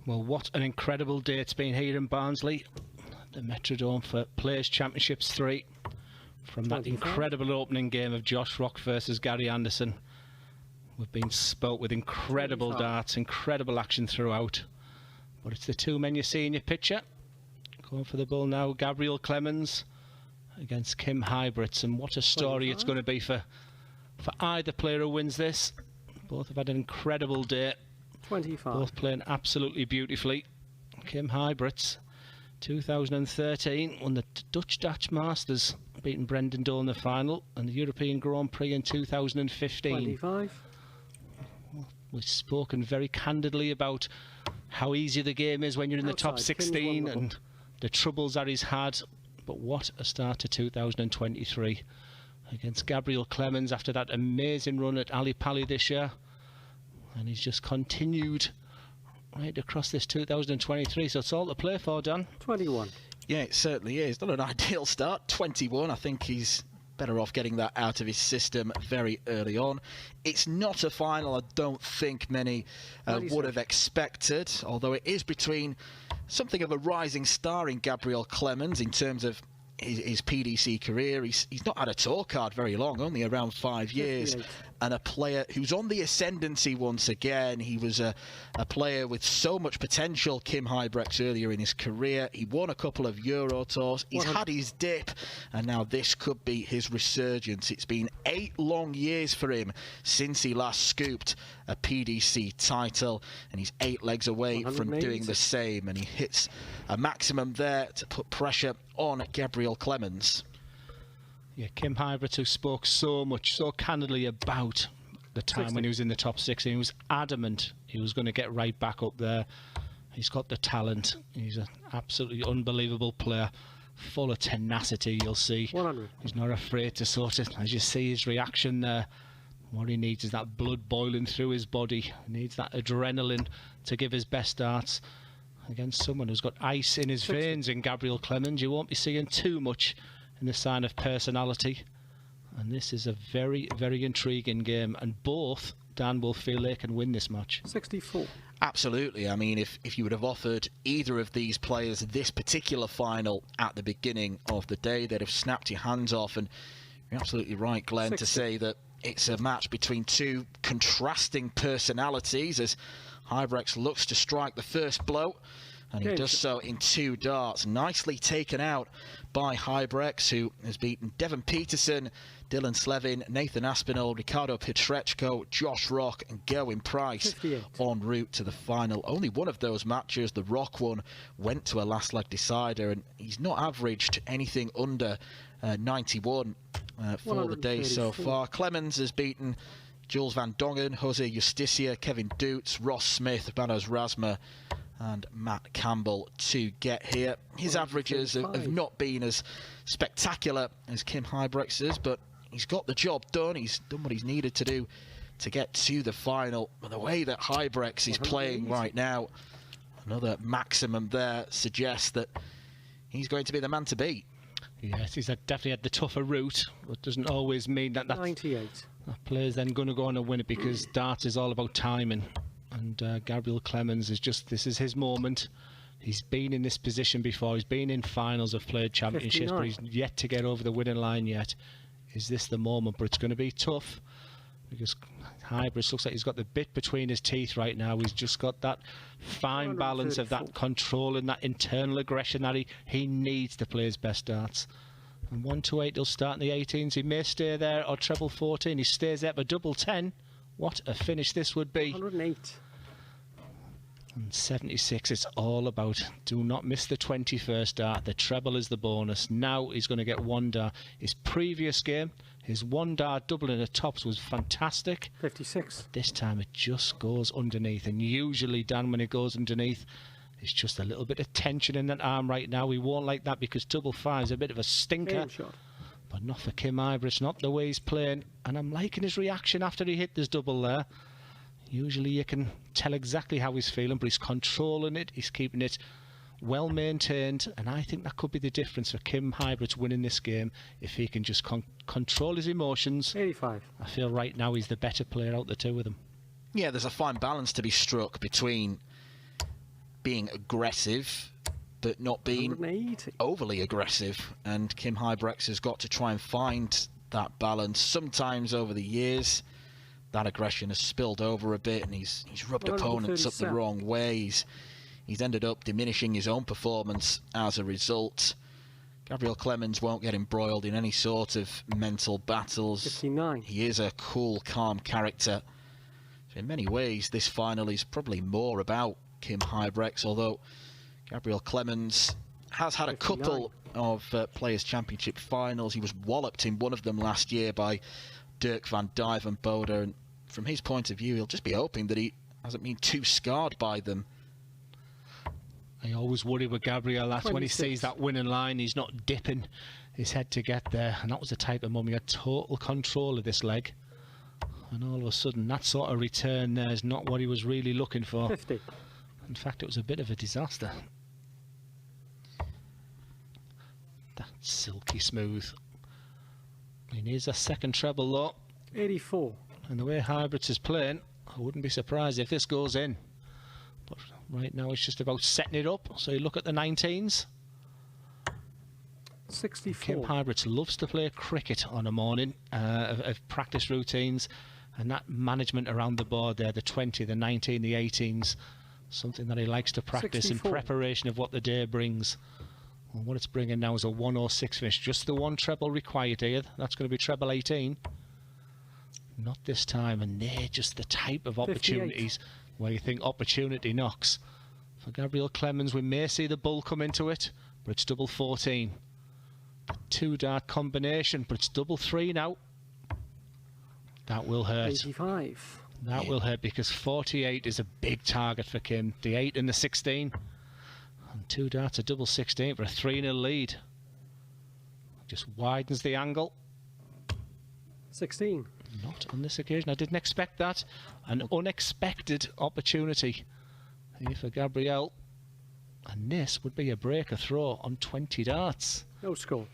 Well, what an incredible day it's been here in Barnsley. The Metrodome for Players' Championships 3. From that incredible opening game of Josh Rock versus Gary Anderson. We've been spoilt with incredible darts, incredible action throughout. But it's the two men you see in your picture. Going for the ball now, Gabriel Clemens against Kim Huybrechts. And what a story it's going to be for either player who wins this. Both have had an incredible day. 25. Both playing absolutely beautifully. Kim Huybrechts, 2013, won the Dutch Masters, beating Brendan Dole in the final, and the European Grand Prix in 2015. 25. We've spoken very candidly about how easy the game is when you're in the top 16 and the troubles that he's had. But what a start to 2023 against Gabriel Clemens after that amazing run at Ali Pali this year. And he's just continued right across this 2023. So it's all to play for, Dan. 21. Yeah, it certainly is. Not an ideal start. 21. I think he's better off getting that out of his system very early on. It's not a final I don't think many would have expected, although it is between something of a rising star in Gabriel Clemens in terms of his PDC career. He's not had a tour card very long, only around 5 years. 58. And a player who's on the ascendancy once again. He was a player with so much potential, Kim Huybrechts, earlier in his career. He won a couple of Euro Tours. He's had his dip, and now this could be his resurgence. It's been 8 long years for him since he last scooped a PDC title, and he's 8 legs away from doing the same. And he hits a maximum there to put pressure on Gabriel Clemens. Yeah, Kim Huybrechts, who spoke so much, so candidly about the time when he was in the top 16. He was adamant he was going to get right back up there. He's got the talent. He's an absolutely unbelievable player, full of tenacity, you'll see. 100. He's not afraid to sort of, as you see his reaction there, what he needs is that blood boiling through his body. He needs that adrenaline to give his best darts against someone who's got ice in his veins in Gabriel Clemens. You won't be seeing too much in the sign of personality, and this is a very, very intriguing game, and both, Dan, will feel they can win this match. 64. Absolutely. I mean, if you would have offered either of these players this particular final at the beginning of the day, they'd have snapped your hands off. And you're absolutely right, Glenn, 60. to say that it's a match between two contrasting personalities, as Huybrechts looks to strike the first blow, and he does so in 2 darts. Nicely taken out by Huybrechts, who has beaten Devon Peterson, Dylan Slevin, Nathan Aspinall, Ricardo Pietreczko, Josh Rock and Gerwin Price 58. en route to the final. Only one of those matches, the Rock one, went to a last leg decider, and he's not averaged anything under 91 for the day so far. Clemens has beaten Jules van Dongen, Jose Justicia, Kevin Doots, Ross Smith, Manos Rasma and Matt Campbell to get here. His averages have not been as spectacular as Kim Huybrechts', but he's got the job done. He's done what he's needed to do to get to the final. And the way that Huybrechts is playing right now, another maximum there, suggests that he's going to be the man to beat. Yes, he's definitely had the tougher route, but doesn't always mean that 98. That player's then going to go on and win it, because darts is all about timing. And Gabriel Clemens is just, this is his moment. He's been in this position before. He's been in finals of Players' Championships, 59. But he's yet to get over the winning line yet. Is this the moment? But it's going to be tough, because Huybrechts looks like he's got the bit between his teeth right now. He's just got that fine balance of that control and that internal aggression that he needs to play his best darts. And 128, he'll start in the 18s. He may stay there, or treble 14. He stays there for double 10. What a finish this would be. 108. And 76, it's all about, do not miss the 21st dart. The treble is the bonus. Now he's going to get 1 dart. His previous game, his 1 dart double in the tops was fantastic. 56. But this time it just goes underneath. And usually, Dan, when it goes underneath, it's just a little bit of tension in that arm right now. We won't like that, because double 5 is a bit of a stinker. But not for Kim Huybrechts, not the way he's playing. And I'm liking his reaction after he hit this double there. Usually you can tell exactly how he's feeling, but he's controlling it. He's keeping it well maintained. And I think that could be the difference for Kim Huybrechts winning this game, if he can just control his emotions. 85. I feel right now he's the better player out of the two of them. Yeah, there's a fine balance to be struck between being aggressive, but not being overly aggressive. And Kim Huybrechts has got to try and find that balance. Sometimes over the years, that aggression has spilled over a bit, and he's rubbed opponents up the wrong way. He's ended up diminishing his own performance as a result. Gabriel Clemens won't get embroiled in any sort of mental battles. 59. He is a cool, calm character. So in many ways, this final is probably more about Kim Huybrechts, although Gabriel Clemens has had 59. A couple of Players' Championship finals. He was walloped in one of them last year by Dirk van Dijvenbode, and from his point of view, he'll just be hoping that he hasn't been too scarred by them. I always worry with Gabriel, that's 26. When he sees that winning line, he's not dipping his head to get there. And that was the type of moment he had total control of this leg. And all of a sudden, that sort of return there is not what he was really looking for. 50. In fact, it was a bit of a disaster. That's silky smooth. He needs a second treble though. 84. And the way Huybrechts is playing, I wouldn't be surprised if this goes in. But right now it's just about setting it up. So you look at the 19s. 64. Kim Huybrechts loves to play cricket on a morning of practice routines, and that management around the board there, the 20, the 19, the 18s, something that he likes to practice 64. In preparation of what the day brings. And what it's bringing now is a 106 finish. Just the one treble required here. That's going to be treble 18. Not this time, and they're just the type of opportunities 58. Where you think opportunity knocks. For Gabriel Clemens, we may see the bull come into it, but it's double 14. A 2-dart combination, but it's double 3 now. That will hurt. 85. That will hurt, because 48 is a big target for Kim. The 8 and the 16. And 2 darts, a double 16 for a 3-0 lead. Just widens the angle. 16. Not on this occasion. I didn't expect that. An unexpected opportunity here for Gabriel. And this would be a breaker throw on 20 darts. No score.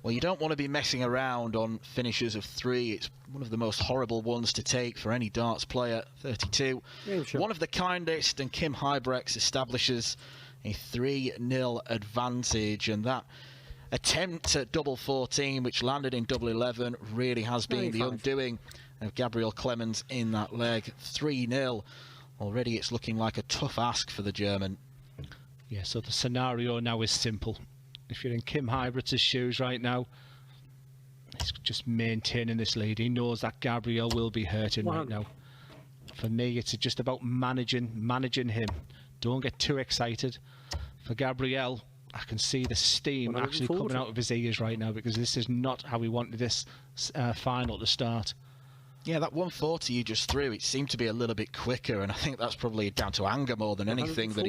Well, you don't want to be messing around on finishes of 3. It's one of the most horrible ones to take for any darts player. 32. One of the kindest, and Kim Huybrechts establishes a 3-0 advantage, and that attempt at double 14, which landed in double 11, really has been 95. The undoing of Gabriel Clemens in that leg. 3-0. Already it's looking like a tough ask for the German. Yeah, so the scenario now is simple. If you're in Kim Huybrechts' shoes right now, he's just maintaining this lead. He knows that Gabriel will be hurting right now. For me, it's just about managing him. Don't get too excited. For Gabriel, I can see the steam actually coming out of his ears right now, because this is not how we wanted this final to start. Yeah, that 140 you just threw, it seemed to be a little bit quicker, and I think that's probably down to anger more than anything, that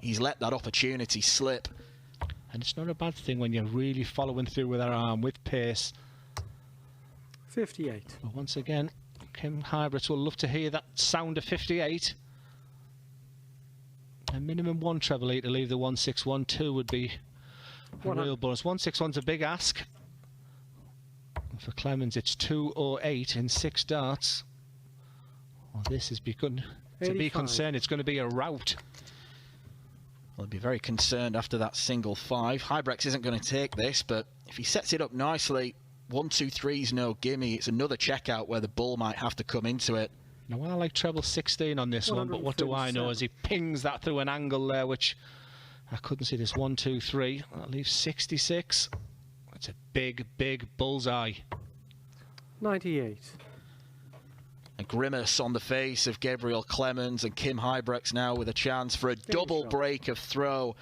he's let that opportunity slip. And it's not a bad thing when you're really following through with our arm, with pace. 58. But once again, Kim Huybrechts will love to hear that sound of 58. A minimum 1 treble 8 to leave the 1-6-1-2 would be a real bonus. 1-6-1's a big ask. And for Clemens, it's 2-0-8 in 6 darts. Well, this has begun to be concerned. It's going to be a rout. Well, he'll be very concerned after that single 5. Huybrechts isn't going to take this, but if he sets it up nicely, 1-2-3's no gimme. It's another checkout where the bull might have to come into it. Now, I like treble 16 on this one, but what do I know as he pings that through an angle there, which I couldn't see. This 1-2-3. That leaves 66. That's a big, big bullseye. 98. A grimace on the face of Gabriel Clemens, and Kim Huybrechts now with a chance for a double break of throw.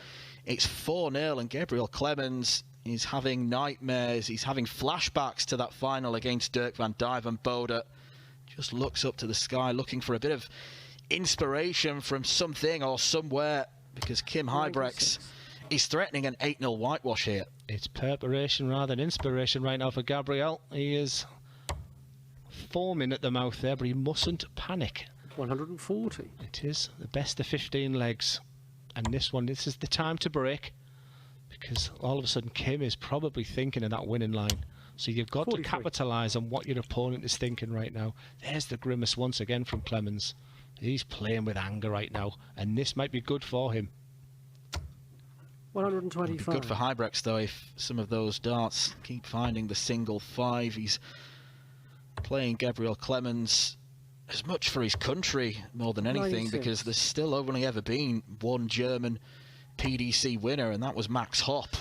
It's 4-0, and Gabriel Clemens is having nightmares. He's having flashbacks to that final against Dirk van Dijvenbode. Just looks up to the sky, looking for a bit of inspiration from something or somewhere, because Kim Huybrechts is threatening an 8-0 whitewash here. It's preparation rather than inspiration right now for Gabriel. He is foaming at the mouth there, but he mustn't panic. 140. It is the best of 15 legs. And this is the time to break, because all of a sudden Kim is probably thinking of that winning line. So you've got 43. To capitalise on what your opponent is thinking right now. There's the grimace once again from Clemens. He's playing with anger right now, and this might be good for him. 125. It'd be good for Huybrechts, though, if some of those darts keep finding the single 5. He's playing Gabriel Clemens as much for his country more than anything, 96. because there's still only ever been one German PDC winner, and that was Max Hopp.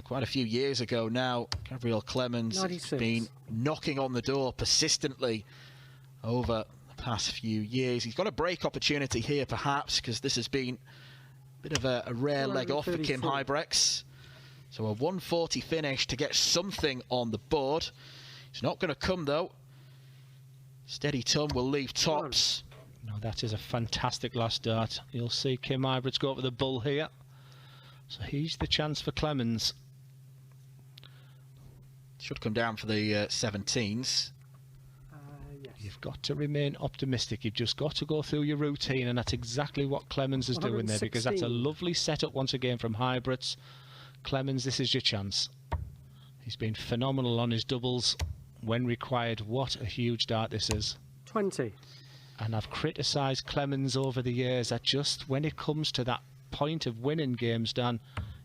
Quite a few years ago now. Gabriel Clemens 96. has been knocking on the door persistently over the past few years. He's got a break opportunity here, perhaps, because this has been a bit of a rare leg off for Kim 134. Huybrechts. So a 140 finish to get something on the board. It's not going to come, though. Steady Tom will leave tops. No, that is a fantastic last dart. You'll see Kim Huybrechts go for the bull here. So he's the chance for Clemens. Should come down for the 17s. Yes. You've got to remain optimistic. You've just got to go through your routine, and that's exactly what Clemens is doing there, because that's a 116. lovely setup once again from Huybrechts. Clemens, this is your chance. He's been phenomenal on his doubles when required. What a huge dart this is. 20. And I've criticised Clemens over the years that just when it comes to that point of winning games, Dan,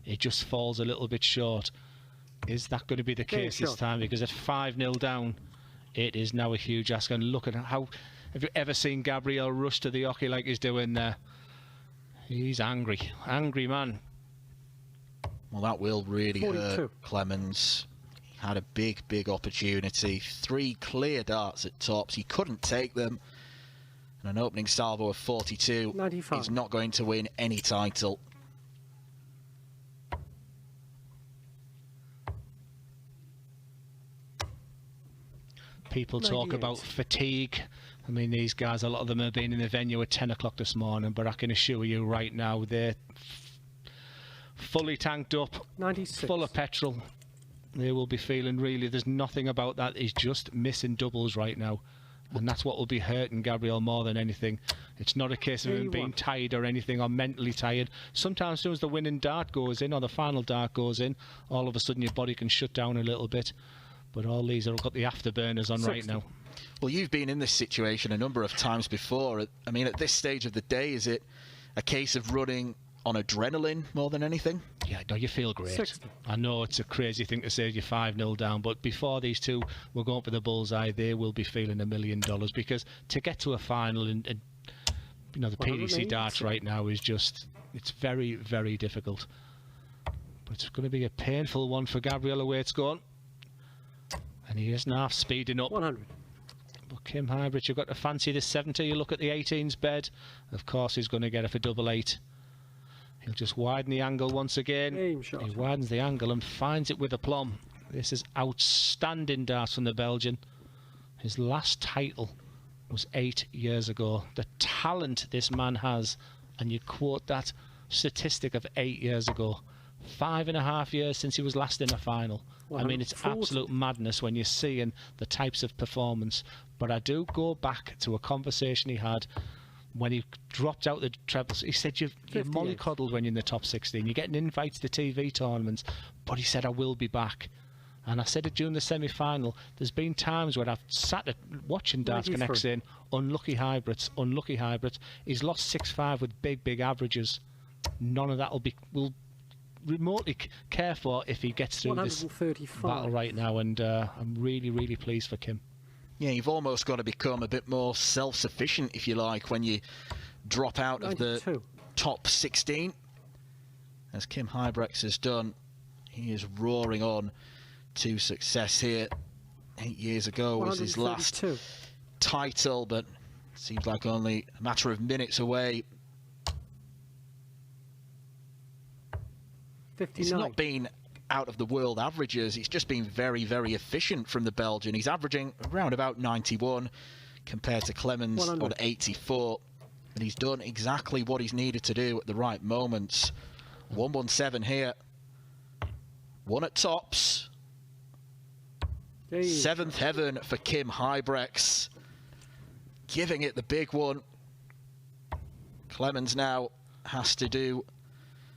it just falls a little bit short. Is that going to be the case this time? Because at 5-0 down, it is now a huge ask. And look at how... Have you ever seen Gabriel rush to the hockey like he's doing there? He's angry. Angry man. Well, that will really 42. hurt Clemens. He had a big, big opportunity. 3 clear darts at tops. He couldn't take them. And an opening salvo of 42. 95. He's not going to win any title. People talk 98. about fatigue. I mean, these guys, a lot of them have been in the venue at 10 o'clock this morning, but I can assure you right now, they're fully tanked up, 96. full of petrol. They will be feeling really, there's nothing about that. He's just missing doubles right now. And that's what will be hurting Gabriel more than anything. It's not a case of him being tired or anything, or mentally tired. Sometimes as soon as the winning dart goes in, or the final dart goes in, all of a sudden your body can shut down a little bit. But all these have got the afterburners on 60. right now. Well, you've been in this situation a number of times before. I mean, at this stage of the day, is it a case of running on adrenaline more than anything? Yeah, no, you feel great. 60. I know it's a crazy thing to say you're 5-0 down, but before these two were going for the bullseye, they will be feeling $1 million, because to get to a final and you know, the PDC darts right now is just, it's very, very difficult. But it's going to be a painful one for Gabriel, the way it's gone. And he is now speeding up. 100. But Kim Huybrechts, you've got to fancy the 70. You look at the 18's bed. Of course, he's going to get it for double 8. He'll just widen the angle once again. Aim shot. He widens the angle and finds it with aplomb. This is outstanding darts from the Belgian. His last title was 8 years ago. The talent this man has, and you quote that statistic of 8 years ago. 5.5 years since he was last in a final. I mean, it's 140. absolute madness when you're seeing the types of performance. But I do go back to a conversation he had when he dropped out the trebles. He said, you're 58. mollycoddled when you're in the top 16. You're getting invites to TV tournaments. But he said, I will be back. And I said it during the semi-final. There's been times where I've sat watching Darts 93. Connect saying, unlucky Huybrechts, unlucky Huybrechts. He's lost 6-5 with big, big averages. None of that will remotely care for if he gets through this 135. battle right now. And I'm really, really pleased for Kim. Yeah, you've almost got to become a bit more self-sufficient, if you like, when you drop out of the 92. top 16. As Kim Huybrechts has done, he is roaring on to success here. 8 years ago was his last 132. title, but seems like only a matter of minutes away. 59. He's not been out of the world averages. He's just been very, very efficient from the Belgian. He's averaging around about 91 compared to Clemens 100. on 84. And he's done exactly what he's needed to do at the right moments. 117 here. 1 at tops. Game. 7th heaven for Kim Huybrechts. Giving it the big one. Clemens now has to do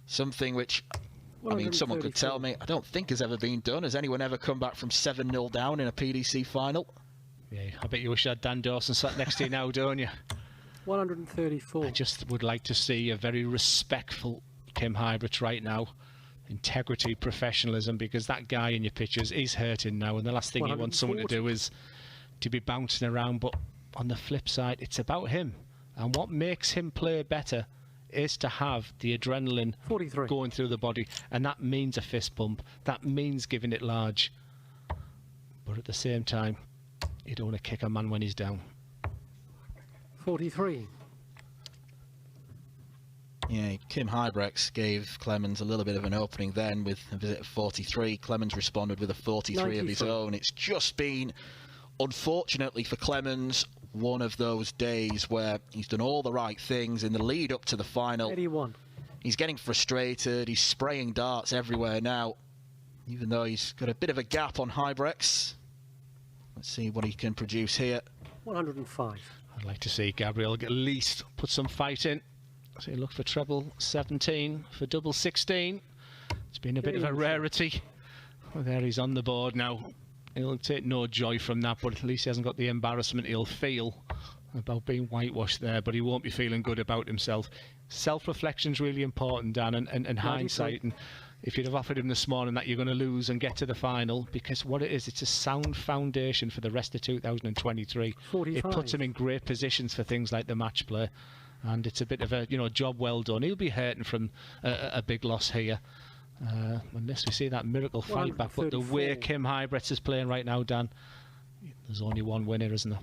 something which, I mean, someone could tell me, I don't think has ever been done. Has anyone ever come back from 7-0 down in a PDC final? Yeah, I bet you wish you had Dan Dawson sat next to you now, don't you? 134. I just would like to see a very respectful Kim Huybrechts right now. Integrity, professionalism, because that guy in your pictures is hurting now, and the last thing you want someone to do is to be bouncing around. But on the flip side, it's about him, and what makes him play better is to have the adrenaline 43. going through the body, and that means a fist pump, that means giving it large, but at the same time you don't want to kick a man when he's down. 43. Yeah, Kim Huybrechts gave Clemens a little bit of an opening then with a visit of 43. Clemens responded with a 43 of his own. It's just been, unfortunately for Clemens, one of those days where he's done all the right things in the lead up to the final. 81. He's getting frustrated, he's spraying darts everywhere now, even though he's got a bit of a gap on Huybrechts. Let's see what he can produce here. 105. I'd like to see Gabriel at least put some fight in. So look for treble 17, for double 16. It's been a bit of a rarity. Well, there he's on the board now. He'll take no joy from that, but at least he hasn't got the embarrassment he'll feel about being whitewashed there, but he won't be feeling good about himself. Self-reflection's really important, Dan, and hindsight. And if you'd have offered him this morning that you're going to lose and get to the final, because what it is, it's a sound foundation for the rest of 2023. 45. It puts him in great positions for things like the match play. And it's a bit of a, job well done. He'll be hurting from a big loss here, unless we see that miracle fight back. But the way Kim Huybrechts is playing right now, Dan, there's only one winner, isn't there?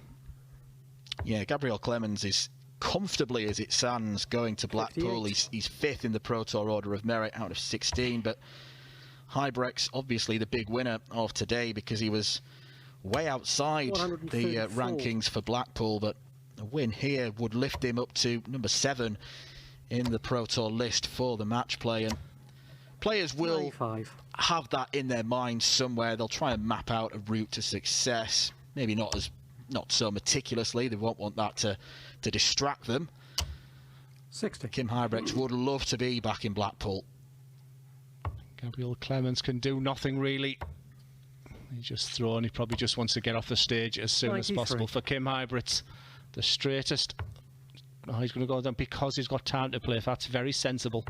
Yeah, Gabriel Clemens is comfortably, as it stands, going to Blackpool. He's fifth in the Pro Tour Order of Merit out of 16. But Huybrechts, obviously the big winner of today, because he was way outside the rankings for Blackpool. But a win here would lift him up to number 7 in the Pro Tour list for the match play, and players will 95. have that in their minds somewhere. They'll try and map out a route to success, maybe not so meticulously. They won't want that to distract them. 60. Kim Huybrechts would love to be back in Blackpool. Gabriel Clemens can do nothing really. He's just thrown. He probably just wants to get off the stage as soon 93. as possible. For Kim Huybrechts, the straightest. Oh, he's going to go down because he's got time to play. That's very sensible.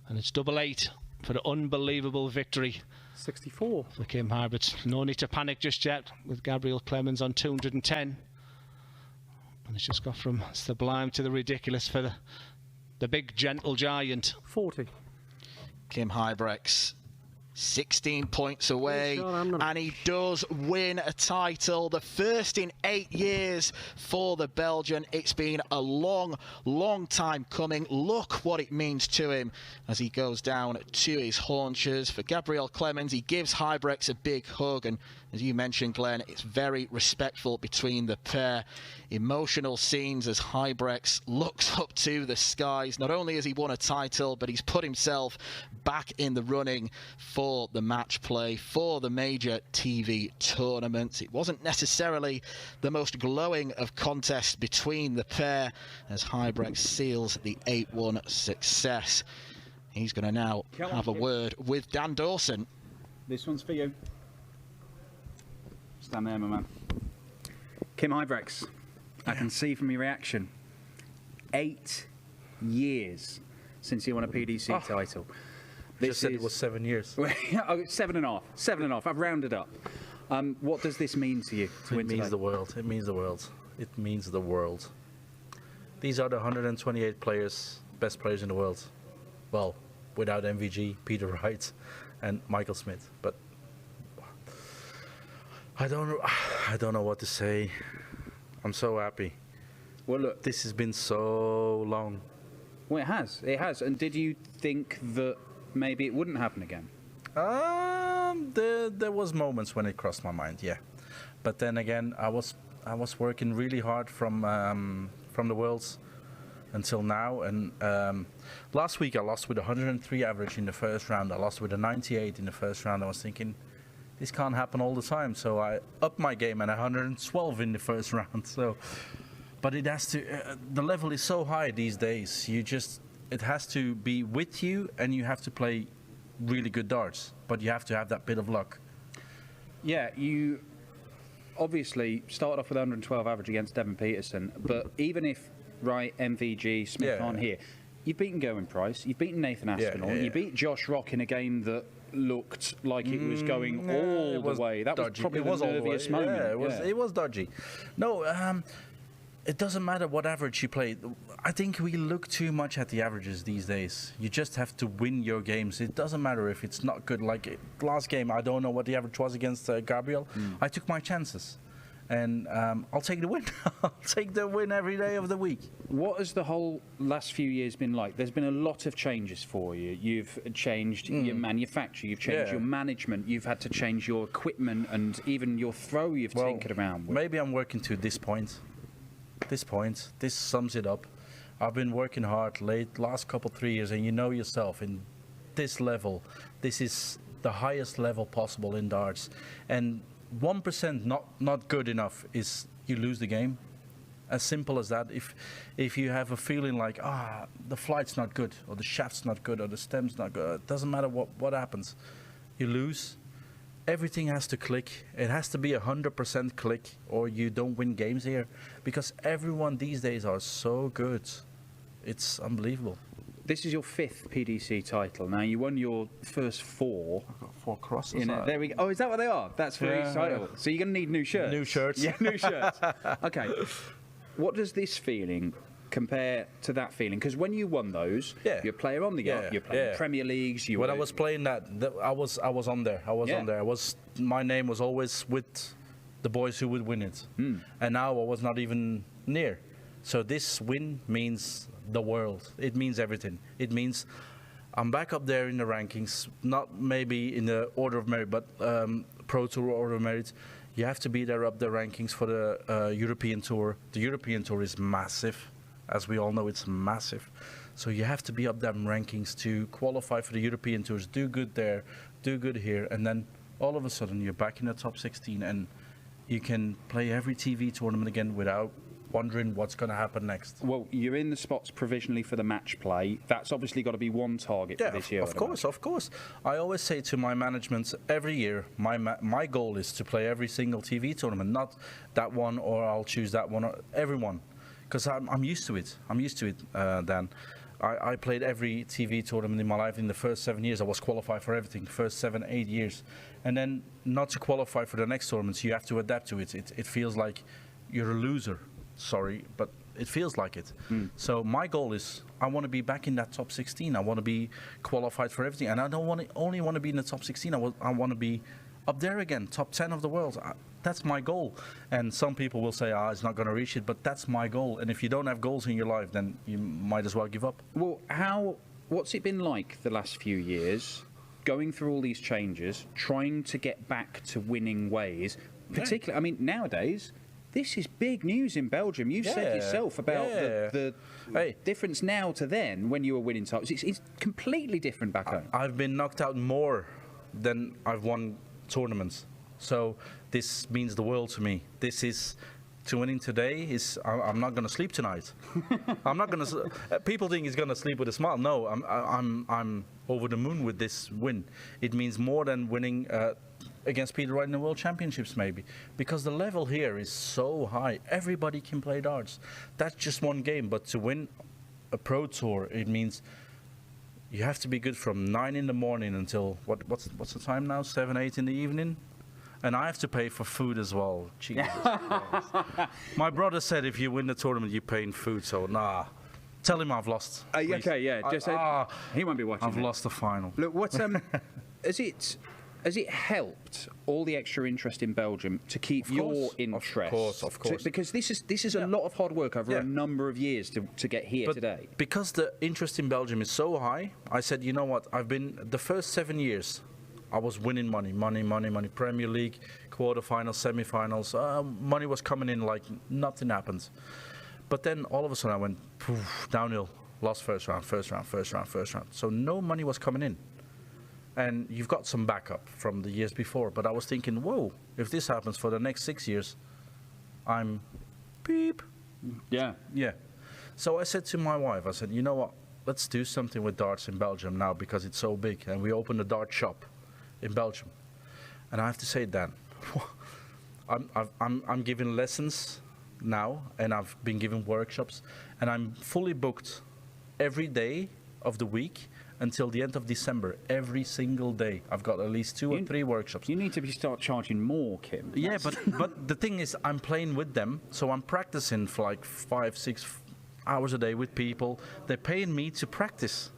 And it's double 8 for the unbelievable victory 64. for Kim Huybrechts. No need to panic just yet with Gabriel Clemens on 210. And it's just got from sublime to the ridiculous for the big gentle giant. 40. Kim Huybrechts 16 points away, and he does win a title, the first in 8 years for the Belgian. It's been a long time coming. Look what it means to him as he goes down to his haunches. For Gabriel Clemens, he gives Huybrechts a big hug, and as you mentioned, Glenn, it's very respectful between the pair. Emotional scenes as Huybrechts looks up to the skies. Not only has he won a title, but he's put himself back in the running for the match play, for the major TV tournaments. It wasn't necessarily the most glowing of contests between the pair as Huybrechts seals the 8-1 success. He's going to now have a word with Dan Dawson. This one's for you. Stand there, my man. Kim Huybrechts, I can see from your reaction, 8 years since you won a PDC title. This said it was 7 years. 7.5. 7.5. I've rounded up. What does this mean to you? It means the world. It means the world. It means the world. These are the 128 players, best players in the world. Well, without MVG, Peter Wright, and Michael Smith. But I don't know what to say. I'm so happy. Well, look, this has been so long. Well, it has. It has. And did you think that maybe it wouldn't happen again? There was moments when it crossed my mind, yeah. But then again, I was working really hard from the Worlds until now. And last week I lost with 103 average in the first round. I lost with a 98 in the first round. I was thinking, this can't happen all the time. So I upped my game and 112 in the first round. So, but it has to. The level is so high these days. It has to be with you, and you have to play really good darts. But you have to have that bit of luck. Yeah, you obviously started off with 112 average against Devon Peterson. But even if Wright, MVG, Smith Yeah. aren't here. You've beaten Gerwin Price. You've beaten Nathan Aspinall. yeah. You beat Josh Rock in a game that looked like it was going all the way. That dodgy. was probably It was the all the way. nerviest moment. Yeah, it was dodgy. No, it doesn't matter what average you play. I think we look too much at the averages these days. You just have to win your games. It doesn't matter if it's not good. Like last game, I don't know what the average was against Gabriel. I took my chances. And I'll take the win. I'll take the win every day of the week. What has the whole last few years been like? There's been a lot of changes for you. You've changed your manufacture, you've changed your management, you've had to change your equipment, and even your throw you've tinkered around with. Maybe I'm working to this point. This sums it up. I've been working hard last couple 3 years, and you know yourself, in this level, this is the highest level possible in darts. And 1% not good enough is you lose the game. As simple as that. If you have a feeling like the flight's not good, or the shaft's not good, or the stem's not good, it doesn't matter what happens, you lose. Everything has to click. It has to be 100% click, or you don't win games here, because everyone these days are so good. It's unbelievable. This is your 5th PDC title. Now, you won your first 4. I've got 4 crosses. There we go. Oh, is that what they are? That's for each title. So you're going to need new shirts. New shirts. Yeah, new shirts. Okay. What does this feeling compare to that feeling? Because when you won those, you're a player on the yacht. You're playing Premier Leagues. When I was playing that, I was on there. I was on there. My name was always with the boys who would win it. And now I was not even near. So this win means the world. It means everything. It means I'm back up there in the rankings, not maybe in the order of merit, but Pro Tour order of merit. You have to be there up the rankings for the European Tour. The European Tour is massive. As we all know, it's massive. So you have to be up them rankings to qualify for the European Tours, do good there, do good here, and then all of a sudden you're back in the top 16 and you can play every TV tournament again without wondering what's going to happen next. Well, you're in the spots provisionally for the match play. That's obviously got to be one target for this year. Of course. I always say to my management every year, my goal is to play every single TV tournament, not that one or I'll choose that one, or every one. Because I'm used to it. Dan. I played every TV tournament in my life. In the first 7 years, I was qualified for everything. First 7-8 years. And then not to qualify for the next tournaments, you have to adapt to it. It feels like you're a loser. Sorry, but it feels like it. So my goal is I want to be back in that top 16. I want to be qualified for everything. And I don't only want to be in the top 16. I want to be up there again, top 10 of the world. That's my goal. And some people will say, it's not going to reach it, but that's my goal. And if you don't have goals in your life, then you might as well give up. Well, what's it been like the last few years, going through all these changes, trying to get back to winning ways? Particularly, I mean, nowadays, this is big news in Belgium. You've said yourself about the difference now to then when you were winning titles. It's completely different back home. I've been knocked out more than I've won tournaments. So this means the world to me. This is to winning today is I'm not going to sleep tonight. I'm not going to. People think he's going to sleep with a smile. No, I'm over the moon with this win. It means more than winning against Peter Wright in the World Championships, maybe, because the level here is so high. Everybody can play darts. That's just one game, but to win a Pro Tour, it means you have to be good from 9 in the morning until what's the time now? 7, 8 in the evening. And I have to pay for food as well. Jesus Christ. My brother said if you win the tournament, you pay in food. So, nah. Tell him I've lost. Okay, yeah. Just he won't be watching. I've lost the final. Look, what's has it helped all the extra interest in Belgium to keep your interest? Of course. Because this is a lot of hard work over a number of years to get here today. Because the interest in Belgium is so high, I said, you know what? I've been the first 7 years. I was winning money. Premier League, quarterfinals, semi-finals. Money was coming in like nothing happened. But then all of a sudden I went downhill. Lost first round. So no money was coming in. And you've got some backup from the years before. But I was thinking, whoa, if this happens for the next 6 years, I'm beep. Yeah. So I said to my wife, I said, you know what? Let's do something with darts in Belgium now because it's so big. And we opened a dart shop in Belgium. And I have to say, Dan, I'm giving lessons now, and I've been giving workshops, and I'm fully booked every day of the week until the end of December. Every single day, I've got at least 2 or 3 workshops. You need to start charging more, Kim. Yeah, but the thing is, I'm playing with them, so I'm practicing for like 5-6 hours a day with people. They're paying me to practice.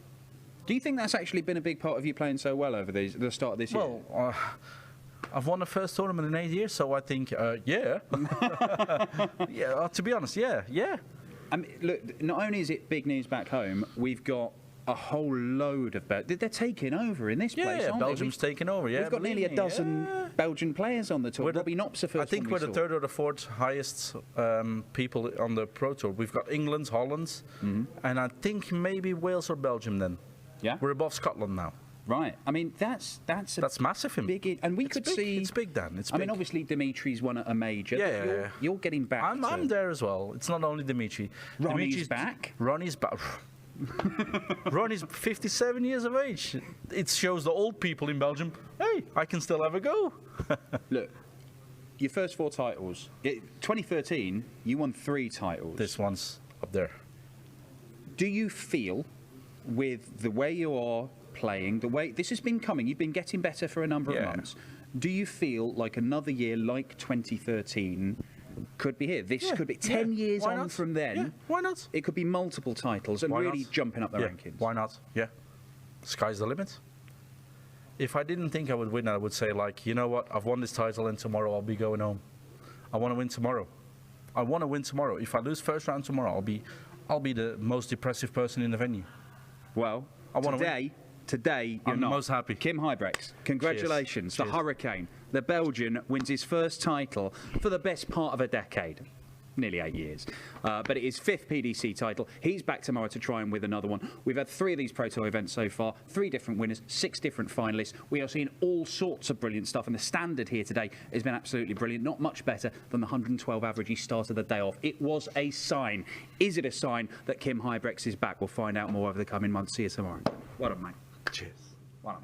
Do you think that's actually been a big part of you playing so well over the start of this year? Well, I've won the first tournament in 8 years, so I think, yeah. Yeah, to be honest, yeah. I mean, look, not only is it big news back home, we've got a whole load of they're taking over in this place, aren't Belgium's taking over, yeah. We've got nearly a dozen Belgian players on the tour. Robbie Knopp's the first I think one we're the 3rd or the 4th highest people on the Pro Tour. We've got England's, Holland's, and I think maybe Wales or Belgium then. Yeah? We're above Scotland now. Right. I mean, that's massive. Big, and we it's could big. see. It's big, Dan. It's I big. mean, obviously Dimitri's won at a major. Yeah, but you're getting back. I'm there as well. It's not only Dimitri. Ronnie's back. Ronnie's back. Ronnie's 57 years of age. It shows the old people in Belgium, hey, I can still have a go. Look, your first 4 titles. 2013, you won 3 titles. This one's up there. Do you feel, with the way you are playing, the way this has been coming, you've been getting better for a number of months. Do you feel like another year like 2013 could be here? This could be 10 years Why on not? from then. Yeah, why not? It could be multiple titles and Why really not? jumping up the rankings. Why not? Yeah. Sky's the limit. If I didn't think I would win, I would say, like, you know what? I've won this title and tomorrow I'll be going home. I want to win tomorrow. I want to win tomorrow. If I lose first round tomorrow, I'll be the most depressive person in the venue. Well, I wanna today you're I'm not. most happy. Kim Huybrechts, congratulations. Cheers. The Hurricane, the Belgian, wins his first title for the best part of a decade. Nearly 8 years. But it is 5th PDC title. He's back tomorrow to try and win another one. We've had 3 of these Pro Tour events so far, 3 different winners, 6 different finalists. We are seeing all sorts of brilliant stuff, and the standard here today has been absolutely brilliant. Not much better than the 112 average he started the day off. It was a sign. Is it a sign that Kim Huybrechts is back? We'll find out more over the coming months. See you tomorrow. Well done, mate. Cheers. Well done.